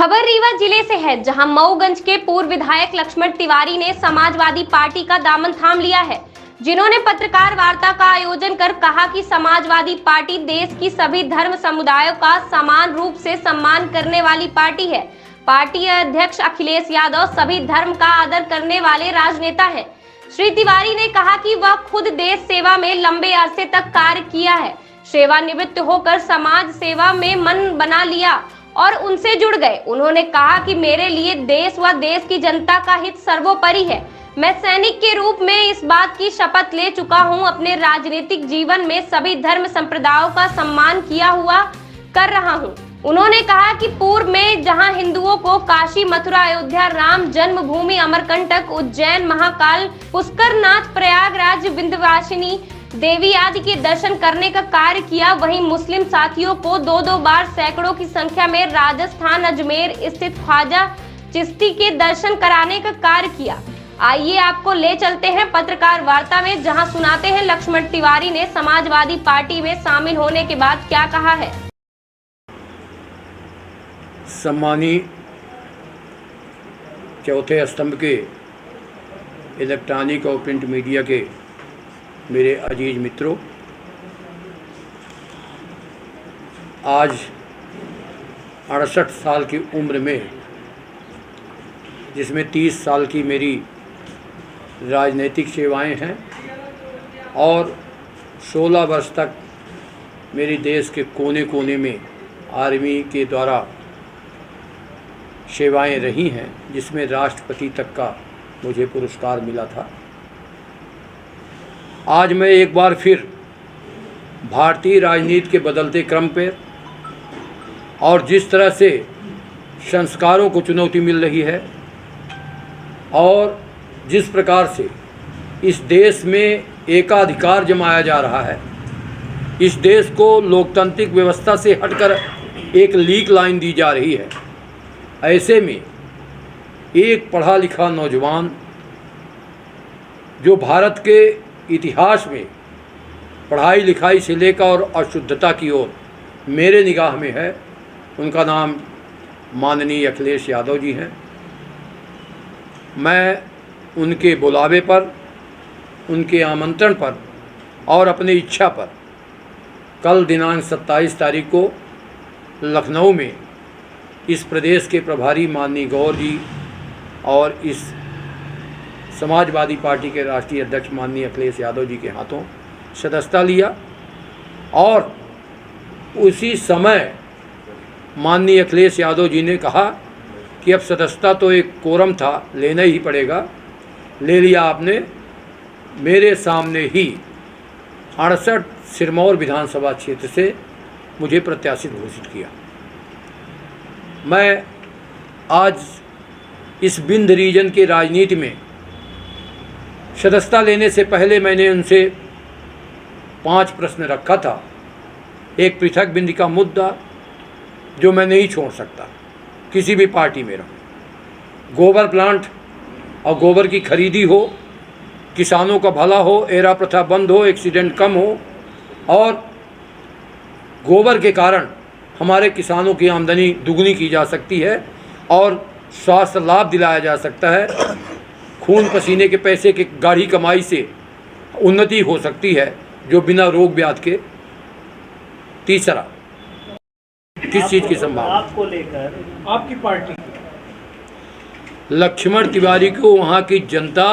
खबर रीवा जिले से है, जहां मऊगंज के पूर्व विधायक लक्ष्मण तिवारी ने समाजवादी पार्टी का दामन थाम लिया है, जिन्होंने पत्रकार वार्ता का आयोजन कर कहा कि समाजवादी पार्टी देश की सभी धर्म समुदायों का समान रूप से सम्मान करने वाली पार्टी है। पार्टी अध्यक्ष अखिलेश यादव सभी धर्म का आदर करने वाले राजनेता हैं। श्री तिवारी ने कहा कि वह खुद देश सेवा में लंबे अरसे तक कार्य किया है। सेवानिवृत्त होकर समाज सेवा में मन बना लिया और उनसे जुड़ गए। उन्होंने कहा कि मेरे लिए देश व देश की जनता का हित सर्वोपरि है। मैं सैनिक के रूप में इस बात की शपथ ले चुका हूं, अपने राजनीतिक जीवन में सभी धर्म संप्रदायों का सम्मान किया हुआ कर रहा हूं। उन्होंने कहा कि पूर्व में जहां हिंदुओं को काशी, मथुरा, अयोध्या, राम जन्मभूमि, अमरकंटक, उज्जैन, महाकाल, पुष्करनाथ, प्रयागराज, विंध्यवासिनी देवी आदि के दर्शन करने का कार्य किया, वहीं मुस्लिम साथियों को दो बार सैकड़ों की संख्या में राजस्थान अजमेर स्थित ख्वाजा चिश्ती के दर्शन कराने का कार्य किया। आइए आपको ले चलते हैं पत्रकार वार्ता में, जहां सुनाते हैं लक्ष्मण तिवारी ने समाजवादी पार्टी में शामिल होने के बाद क्या कहा है। सम्मानीय चौथे स्तंभ के इलेक्ट्रॉनिक और प्रिंट मीडिया के मेरे अजीज मित्रों, आज 68 साल की उम्र में, जिसमें 30 साल की मेरी राजनीतिक सेवाएं हैं और 16 वर्ष तक मेरी देश के कोने कोने में आर्मी के द्वारा सेवाएं रही हैं, जिसमें राष्ट्रपति तक का मुझे पुरस्कार मिला था। आज मैं एक बार फिर भारतीय राजनीति के बदलते क्रम पर और जिस तरह से संस्कारों को चुनौती मिल रही है और जिस प्रकार से इस देश में एकाधिकार जमाया जा रहा है, इस देश को लोकतांत्रिक व्यवस्था से हटकर एक लीक लाइन दी जा रही है, ऐसे में एक पढ़ा लिखा नौजवान जो भारत के इतिहास में पढ़ाई लिखाई से लेकर और अशुद्धता की ओर मेरे निगाह में है, उनका नाम माननीय अखिलेश यादव जी हैं। मैं उनके बुलावे पर, उनके आमंत्रण पर और अपनी इच्छा पर कल दिनांक 27 तारीख को लखनऊ में इस प्रदेश के प्रभारी माननीय गौर जी और इस समाजवादी पार्टी के राष्ट्रीय अध्यक्ष माननीय अखिलेश यादव जी के हाथों सदस्यता लिया और उसी समय माननीय अखिलेश यादव जी ने कहा कि अब सदस्यता तो एक कोरम था, लेना ही पड़ेगा। ले लिया आपने। मेरे सामने ही 68 सिरमौर विधानसभा क्षेत्र से मुझे प्रत्याशित घोषित किया। मैं आज इस विंध्य रीजन के राजनीति में सदस्यता लेने से पहले मैंने उनसे 5 प्रश्न रखा था। एक पृथक विंध्य का मुद्दा जो मैं नहीं छोड़ सकता, किसी भी पार्टी में रहूं। गोबर प्लांट और गोबर की खरीदी हो, किसानों का भला हो, एरा प्रथा बंद हो, एक्सीडेंट कम हो और गोबर के कारण हमारे किसानों की आमदनी दुगनी की जा सकती है और स्वास्थ्य लाभ दिलाया जा सकता है। खून पसीने के पैसे की गाढ़ी कमाई से उन्नति हो सकती है जो बिना रोग व्याधि के। तीसरा, किस चीज़ की संभावना आपको लेकर आपकी पार्टी लक्ष्मण तिवारी को वहाँ की जनता,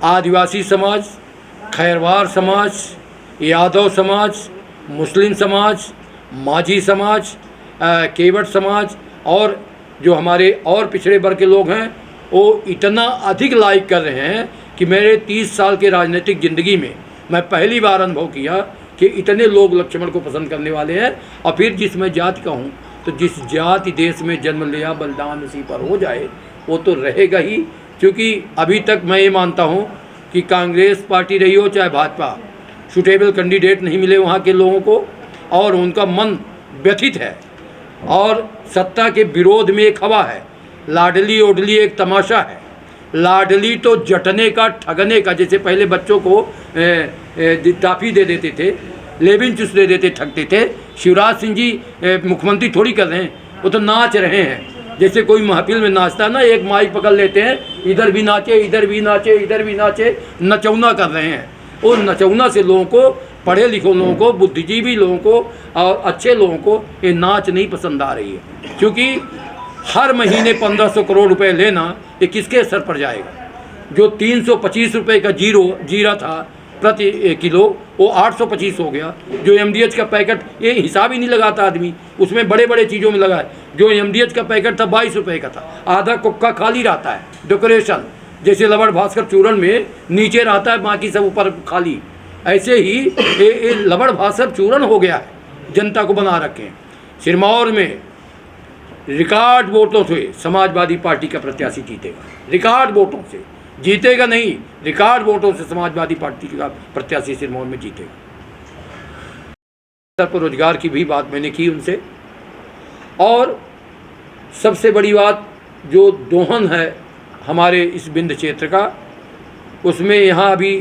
आदिवासी समाज, खैरवार समाज, यादव समाज, मुस्लिम समाज, माझी समाज, केवट समाज और जो हमारे और पिछड़े वर्ग के लोग हैं, वो इतना अधिक लाइक कर रहे हैं कि मेरे 30 साल के राजनीतिक ज़िंदगी में मैं पहली बार अनुभव किया कि इतने लोग लक्ष्मण को पसंद करने वाले हैं। और फिर जिस मैं जाति का हूँ, तो जिस जाति देश में जन्म लिया बलिदान उसी पर हो जाए, वो तो रहेगा ही। क्योंकि अभी तक मैं ये मानता हूँ कि कांग्रेस पार्टी रही हो चाहे भाजपा, सूटेबल कैंडिडेट नहीं मिले वहाँ के लोगों को और उनका मन व्यथित है और सत्ता के विरोध में एक हवा है। लाडली ओडली एक तमाशा है। लाडली तो जटने का, ठगने का, जैसे पहले बच्चों को टाफी दे देते थे, लेविन चुस दे देते, ठगते थे। शिवराज सिंह जी मुख्यमंत्री थोड़ी कर रहे हैं, वो तो नाच रहे हैं। जैसे कोई महफिल में नाचता है ना, एक माइक पकड़ लेते हैं, इधर भी नाचे, इधर भी नाचे, इधर भी नाचे, नचौना कर रहे हैं। वो नचौना से लोगों को, पढ़े लिखे लोगों को, बुद्धिजीवी लोगों को और अच्छे लोगों को ये नाच नहीं पसंद आ रही है। क्योंकि हर महीने 1500 करोड़ रुपए लेना ये किसके असर पर जाएगा? जो 325 रुपये का जीरा था प्रति किलो, वो 825 हो गया। जो एमडीएच का पैकेट, ये हिसाब ही नहीं लगाता आदमी, उसमें बड़े बड़े चीज़ों में लगा है। जो एमडीएच का पैकेट था 22 रुपये का था, आधा कुक्का खाली रहता है डेकोरेशन, जैसे लवण भास्कर चूर्ण में नीचे रहता है, बाकी सब ऊपर खाली। ऐसे ही ये लवण भास्कर चूर्ण हो गया है, जनता को बना रखे हैं। सिरमौर में रिकॉर्ड वोटों से समाजवादी पार्टी का प्रत्याशी जीतेगा, रिकॉर्ड वोटों से जीतेगा नहीं, रिकॉर्ड वोटों से समाजवादी पार्टी का प्रत्याशी सिरमौर में जीतेगा। स्तर पर रोजगार की भी बात मैंने की उनसे, और सबसे बड़ी बात जो दोहन है हमारे इस बिंद क्षेत्र का, उसमें यहाँ अभी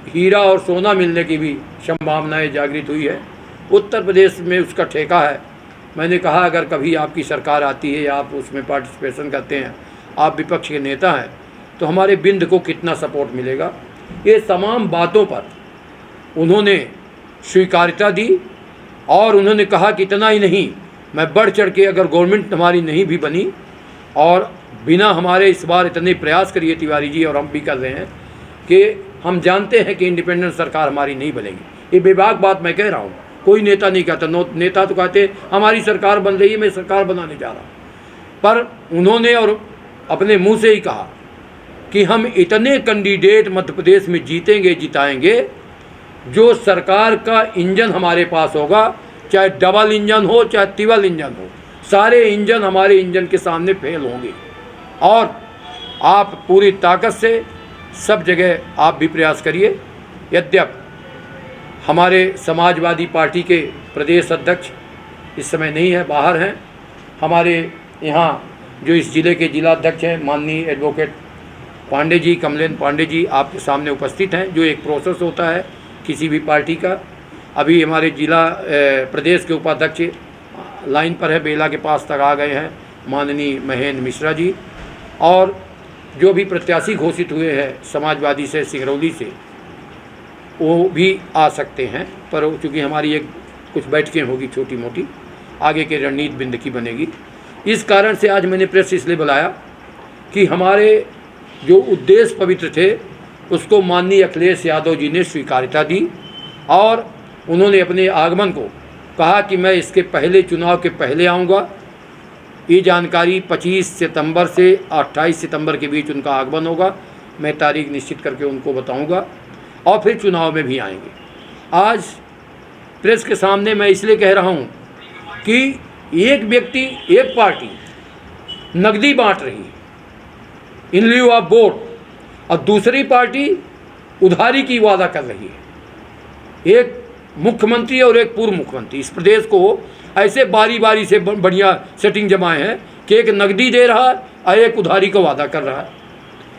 हीरा और सोना मिलने की भी संभावनाएं जागृत हुई है। उत्तर प्रदेश में उसका ठेका है। मैंने कहा अगर कभी आपकी सरकार आती है या आप उसमें पार्टिसिपेशन करते हैं, आप विपक्ष के नेता हैं, तो हमारे बिंद को कितना सपोर्ट मिलेगा। ये तमाम बातों पर उन्होंने स्वीकार्यता दी और उन्होंने कहा कि इतना ही नहीं, मैं बढ़ चढ़ के, अगर गवर्नमेंट हमारी नहीं भी बनी और बिना हमारे इस बार इतने प्रयास करिए तिवारी जी, और हम भी कर रहे हैं कि हम जानते हैं कि इंडिपेंडेंट सरकार हमारी नहीं बनेगी। ये बेबाक बात मैं कह रहा हूँ, कोई नेता नहीं कहता। नेता तो कहते हमारी सरकार बन रही है, मैं सरकार बनाने जा रहा हूँ। पर उन्होंने और अपने मुंह से ही कहा कि हम इतने कैंडिडेट मध्य प्रदेश में जीतेंगे, जिताएंगे, जो सरकार का इंजन हमारे पास होगा, चाहे डबल इंजन हो चाहे ट्रिपल इंजन हो, सारे इंजन हमारे इंजन के सामने फेल होंगे। और आप पूरी ताकत से सब जगह आप भी प्रयास करिए। यद्यपि हमारे समाजवादी पार्टी के प्रदेश अध्यक्ष इस समय नहीं है, बाहर हैं। हमारे यहाँ जो इस ज़िले के जिलाध्यक्ष हैं माननीय एडवोकेट पांडे जी, कमलेंद्र पांडे जी, आपके सामने उपस्थित हैं। जो एक प्रोसेस होता है किसी भी पार्टी का। अभी हमारे जिला प्रदेश के उपाध्यक्ष लाइन पर है, बेला के पास तक आ गए हैं, माननीय महेंद्र मिश्रा जी। और जो भी प्रत्याशी घोषित हुए हैं समाजवादी से, सिंगरौली से, वो भी आ सकते हैं। पर चूँकि हमारी एक कुछ बैठकें होगी छोटी मोटी, आगे के रणनीति बिंद की बनेगी। इस कारण से आज मैंने प्रेस इसलिए बुलाया कि हमारे जो उद्देश्य पवित्र थे उसको माननीय अखिलेश यादव जी ने स्वीकार्यता दी और उन्होंने अपने आगमन को कहा कि मैं इसके पहले, चुनाव के पहले आऊँगा। ये जानकारी 25 सितंबर से 28 सितंबर के बीच उनका आगमन होगा। मैं तारीख निश्चित करके उनको बताऊंगा और फिर चुनाव में भी आएंगे। आज प्रेस के सामने मैं इसलिए कह रहा हूं कि एक व्यक्ति, एक पार्टी नकदी बांट रही है इन लिeu ऑफ वोट, और दूसरी पार्टी उधारी की वादा कर रही है। एक मुख्यमंत्री और एक पूर्व मुख्यमंत्री इस प्रदेश को ऐसे बारी बारी से बढ़िया सेटिंग जमाए हैं कि एक नकदी दे रहा है और एक उधारी का वादा कर रहा है।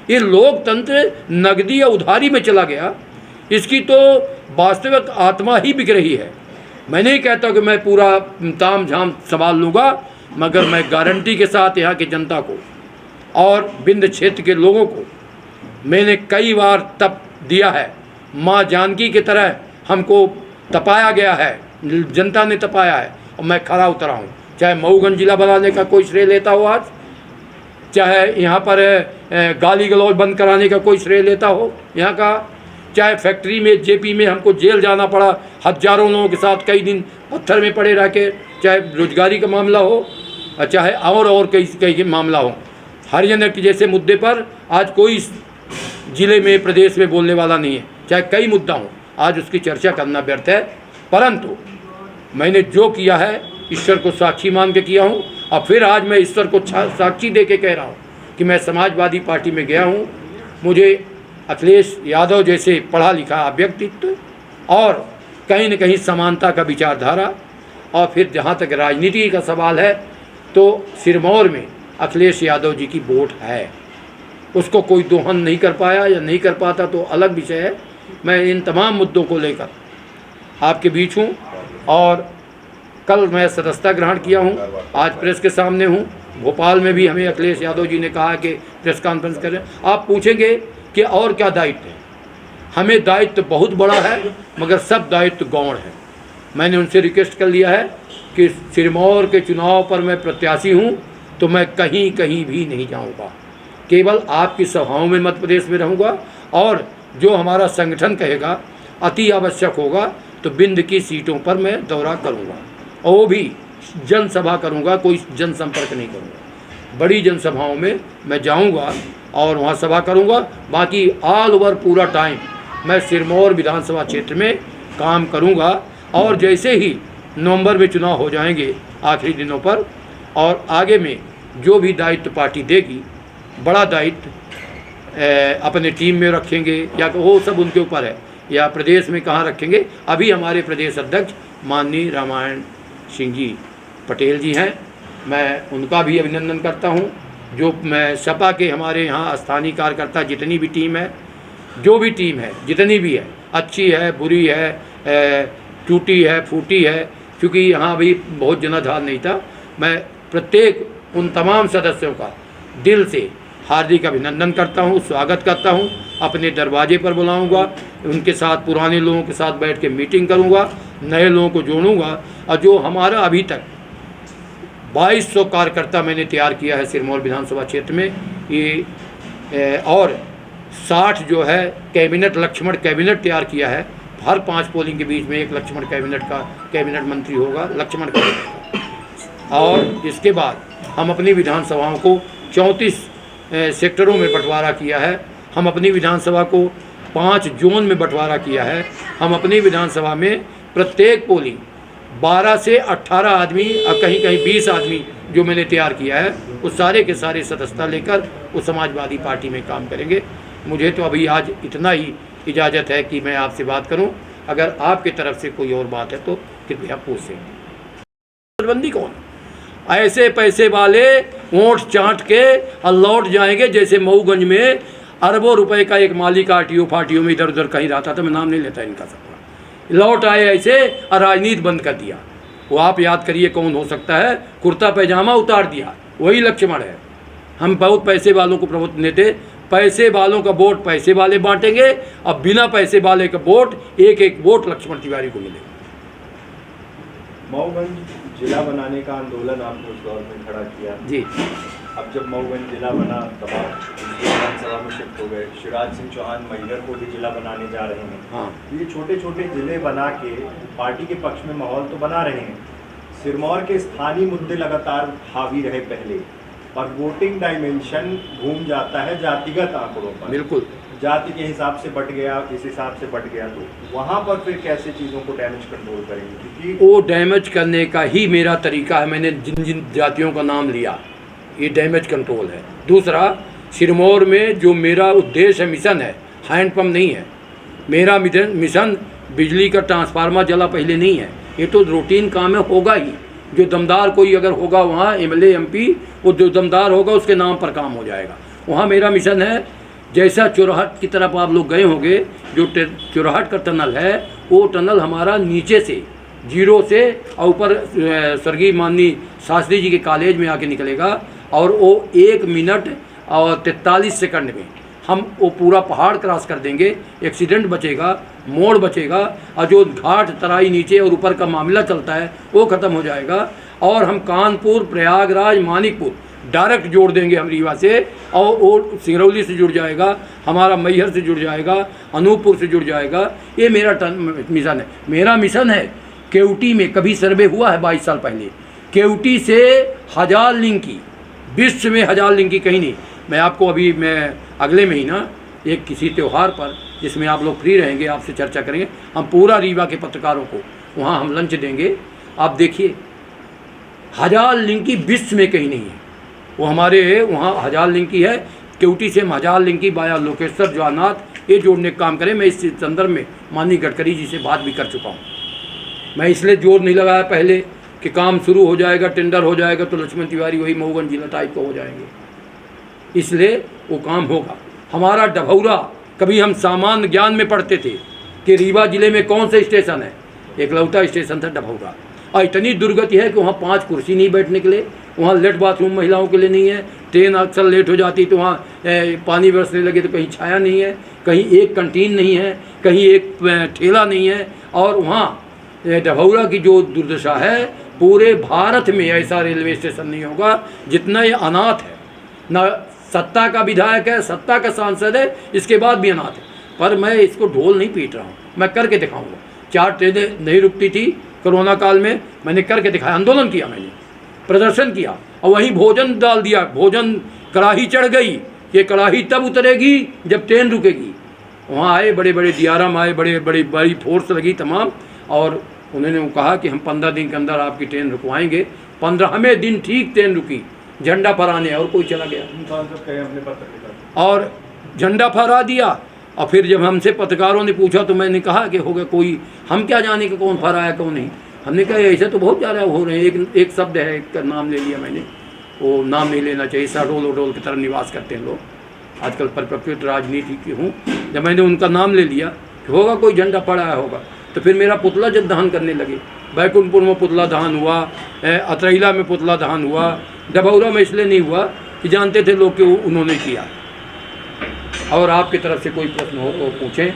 ये लोकतंत्र नकदी या उधारी में चला गया, इसकी तो वास्तविक आत्मा ही बिक रही है। मैं नहीं कहता कि मैं पूरा ताम झाम संभाल लूँगा, मगर मैं गारंटी के साथ यहाँ की जनता को और बिंद क्षेत्र के लोगों को मैंने कई बार तप दिया है। माँ जानकी की तरह हमको तपाया गया है, जनता ने तपाया है और मैं खरा उतरा हूँ। चाहे मऊगंज जिला बनाने का कोई श्रेय लेता हो आज, चाहे यहाँ पर गाली गलौज बंद कराने का कोई श्रेय लेता हो यहाँ का, चाहे फैक्ट्री में जेपी में हमको जेल जाना पड़ा हजारों लोगों के साथ कई दिन पत्थर में पड़े रह के, चाहे रोजगारी का मामला हो, चाहे और कई मामला हो, हरिजन एक्ट जैसे मुद्दे पर आज कोई ज़िले में, प्रदेश में बोलने वाला नहीं है। चाहे कई मुद्दा हो, आज उसकी चर्चा करना व्यर्थ है। परंतु मैंने जो किया है ईश्वर को साक्षी मान के किया हूँ, और फिर आज मैं ईश्वर को साक्षी दे के कह रहा हूँ कि मैं समाजवादी पार्टी में गया हूँ। मुझे अखिलेश यादव जैसे पढ़ा लिखा व्यक्तित्व और कहीं न कहीं समानता का विचारधारा, और फिर जहाँ तक राजनीति का सवाल है तो सिरमौर में अखिलेश यादव जी की वोट है। उसको कोई दोहन नहीं कर पाया या नहीं कर पाता तो अलग विषय है। मैं इन तमाम मुद्दों को लेकर आपके बीच हूँ और कल मैं सदस्यता ग्रहण किया हूँ, आज प्रेस के सामने हूँ। भोपाल में भी हमें अखिलेश यादव जी ने कहा कि प्रेस कॉन्फ्रेंस करें। आप पूछेंगे कि और क्या दायित्व है। हमें दायित्व बहुत बड़ा है, मगर सब दायित्व गौण है। मैंने उनसे रिक्वेस्ट कर लिया है कि सिरमौर के चुनाव पर मैं प्रत्याशी हूँ, तो मैं कहीं कहीं भी नहीं जाऊँगा, केवल आपकी सभाओं में मध्य प्रदेश में रहूँगा। और जो हमारा संगठन कहेगा अति आवश्यक होगा तो बिंद की सीटों पर मैं दौरा करूँगा, और वो भी जनसभा करूँगा, कोई जनसंपर्क नहीं करूँगा। बड़ी जनसभाओं में मैं जाऊँगा और वहाँ सभा करूँगा। बाकी ऑल ओवर पूरा टाइम मैं सिरमौर विधानसभा क्षेत्र में काम करूँगा। और जैसे ही नवंबर में चुनाव हो जाएंगे आखिरी दिनों पर, और आगे में जो भी दायित्व पार्टी देगी, बड़ा दायित्व अपने टीम में रखेंगे या वो सब उनके ऊपर है, या प्रदेश में कहाँ रखेंगे। अभी हमारे प्रदेश अध्यक्ष माननीय रामायण सिंह जी पटेल जी हैं, मैं उनका भी अभिनंदन करता हूं। जो मैं सपा के हमारे यहाँ स्थानीय कार्यकर्ता जितनी भी टीम है, जो भी टीम है, जितनी भी है, अच्छी है, बुरी है, टूटी है, फूटी है, क्योंकि यहाँ भी बहुत जनाधार नहीं था। मैं प्रत्येक उन तमाम सदस्यों का दिल से हार्दिक अभिनंदन करता हूँ, स्वागत करता हूँ। अपने दरवाजे पर बुलाऊंगा, उनके साथ पुराने लोगों के साथ बैठ के मीटिंग करूंगा, नए लोगों को जोड़ूंगा। और जो हमारा अभी तक 2200 कार्यकर्ता मैंने तैयार किया है सिरमौर विधानसभा क्षेत्र में, ये और 60 जो है कैबिनेट, लक्ष्मण कैबिनेट तैयार किया है। हर 5 पोलिंग के बीच में एक लक्ष्मण कैबिनेट मंत्री होगा, लक्ष्मण कैबिनेट। और इसके बाद हम अपनी विधानसभाओं को 34 सेक्टरों में बंटवारा किया है। हम अपनी विधानसभा को 5 जोन में बंटवारा किया है। हम अपनी विधानसभा में प्रत्येक पोलिंग 12 से 18 आदमी और कहीं कहीं 20 आदमी जो मैंने तैयार किया है, वो सारे के सारे सदस्यता लेकर वो समाजवादी पार्टी में काम करेंगे। मुझे तो अभी आज इतना ही इजाज़त है कि मैं आपसे बात करूं। अगर आपकी तरफ से कोई और बात है तो कृपया पूछ सकते। नोटबंदी कौन? ऐसे पैसे वाले वोट चाट के और लौट जाएंगे, जैसे मऊगंज में अरबों रुपए का एक मालिक आरटीओ फाटियों में इधर उधर कहीं रहता था, मैं नाम नहीं लेता इनका, सबका लौट आए ऐसे और राजनीति बंद कर दिया। वो आप याद करिए कौन हो सकता है। कुर्ता पैजामा उतार दिया, वही लक्ष्मण है। हम बहुत पैसे वालों को प्रभुत्व देते, पैसे वालों का वोट पैसे वाले बांटेंगे, अब बिना पैसे वाले का वोट एक एक वोट लक्ष्मण तिवारी को मिलेगा। मऊगंज जिला बनाने का आंदोलन आपने उस दौर में खड़ा किया जी। अब जब मऊगंज जिला बना तब आप विधानसभा में शिफ्ट हो गए। शिवराज सिंह चौहान मैहर को भी जिला बनाने जा रहे हैं। हाँ, ये छोटे छोटे जिले बना के पार्टी के पक्ष में माहौल तो बना रहे हैं। सिरमौर के स्थानीय मुद्दे लगातार हावी रहे पहले, और वोटिंग डायमेंशन घूम जाता है जातिगत आंकड़ों पर। बिल्कुल, जाति के हिसाब से बट गया, इस हिसाब से बट गया, तो वहाँ पर फिर कैसे चीज़ों को डैमेज कंट्रोल करेंगे? क्योंकि वो डैमेज करने का ही मेरा तरीका है। मैंने जिन जिन जातियों का नाम लिया, ये डैमेज कंट्रोल है। दूसरा, सिरमौर में जो मेरा उद्देश्य है, मिशन है, हैंडपम्प नहीं है। मेरा मिशन बिजली का ट्रांसफार्मर जला पहले नहीं है। ये तो रूटीन काम है, होगा ही। जो दमदार कोई अगर होगा वहाँ एमएलए एमपी, वो जो दमदार होगा उसके नाम पर काम हो जाएगा। वहाँ मेरा मिशन है। जैसा चौराहट की तरफ आप लोग गए होंगे, जो चौराहट का टनल है, वो टनल हमारा नीचे से 0 से और ऊपर स्वर्गीय माननीय शास्त्री जी के कॉलेज में आके निकलेगा, और वो 1 मिनट और 43 सेकंड में हम वो पूरा पहाड़ क्रॉस कर देंगे। एक्सीडेंट बचेगा, मोड़ बचेगा, और जो घाट तराई नीचे और ऊपर का मामला चलता है वो ख़त्म हो जाएगा। और हम कानपुर, प्रयागराज, मानिकपुर डायरेक्ट जोड़ देंगे हम रीवा से, और वो सिंगरौली से जुड़ जाएगा, हमारा मैहर से जुड़ जाएगा, अनूपपुर से जुड़ जाएगा। ये मेरा मिशन है। मेरा मिशन है केवटी में कभी सर्वे हुआ है 22 साल पहले, केवटी से 1000 लिंक की, विश्व में 1000 लिंक की कहीं नहीं। मैं आपको अभी मैं अगले महीना एक किसी त्यौहार पर, जिसमें आप लोग फ्री रहेंगे, आपसे चर्चा करेंगे, हम पूरा रीवा के पत्रकारों को वहाँ हम लंच देंगे। आप देखिए 1000 लिंक की विश्व में कहीं नहीं है। वो हमारे वहाँ 1000 लिंक की है। केवटी से हम 1000 लिंक की बाया लोकेश्वर, जवानाथ, ये जोड़ने का काम करें। मैं इस संदर्भ में माननीय गडकरी जी से बात भी कर चुका हूँ। मैं इसलिए जोर नहीं लगाया पहले कि काम शुरू हो जाएगा, टेंडर हो जाएगा तो लक्ष्मण तिवारी वही मऊगंज जिला टाइप का हो जाएंगे, इसलिए वो काम होगा। हमारा डभौरा, कभी हम सामान्य ज्ञान में पढ़ते थे कि रीवा जिले में कौन से स्टेशन है, एकलौता स्टेशन था डभौरा। और इतनी दुर्गति है कि वहाँ 5 कुर्सी नहीं बैठने के लिए, वहाँ लेट बाथरूम महिलाओं के लिए नहीं है, ट्रेन अक्सर लेट हो जाती तो वहाँ पानी बरसने लगे तो कहीं छाया नहीं है, कहीं एक कंटीन नहीं है, कहीं एक ठेला नहीं है। और वहाँ डभौरा की जो दुर्दशा है, पूरे भारत में ऐसा रेलवे स्टेशन नहीं होगा जितना ये अनाथ है। न सत्ता का विधायक है, सत्ता का सांसद है, इसके बाद भी अनाथ है। पर मैं इसको ढोल नहीं पीट रहा हूँ, मैं करके दिखाऊंगा। 4 ट्रेनें नहीं रुकती थी कोरोना काल में, मैंने करके दिखाया, आंदोलन किया, मैंने प्रदर्शन किया और वहीं भोजन डाल दिया। भोजन कड़ाही चढ़ गई, ये कड़ाही तब उतरेगी जब ट्रेन रुकेगी। वहाँ आए बड़े बड़े DRM आए, बड़ी फोर्स लगी तमाम, और उन्होंने कहा कि हम 15 दिन के अंदर आपकी ट्रेन रुकवाएंगे। 15वें दिन ठीक ट्रेन रुकी, झंडा फहराने, और कोई चला गया और झंडा फहरा दिया। और फिर जब हमसे पत्रकारों ने पूछा तो मैंने कहा कि होगा कोई, हम क्या जाने कि कौन फहराया कौन नहीं। हमने कहा ऐसे तो बहुत ज़्यादा हो रहे हैं, एक शब्द है, एक का नाम ले लिया मैंने, वो नाम नहीं लेना चाहिए, साडोल ओडोल की तरह निवास करते हैं लोग, आजकल परिपक्व राजनीति की हूँ। जब मैंने उनका नाम ले लिया कि होगा कोई झंडा फहराया होगा, तो फिर मेरा पुतला जब दहन करने लगे। बैकुंठपुर में पुतला दहन हुआ, अतरैला में पुतला दहन हुआ, डभौरा में इसलिए नहीं हुआ कि जानते थे लोग कि उन्होंने किया। और आपकी तरफ से कोई प्रश्न हो तो पूछें।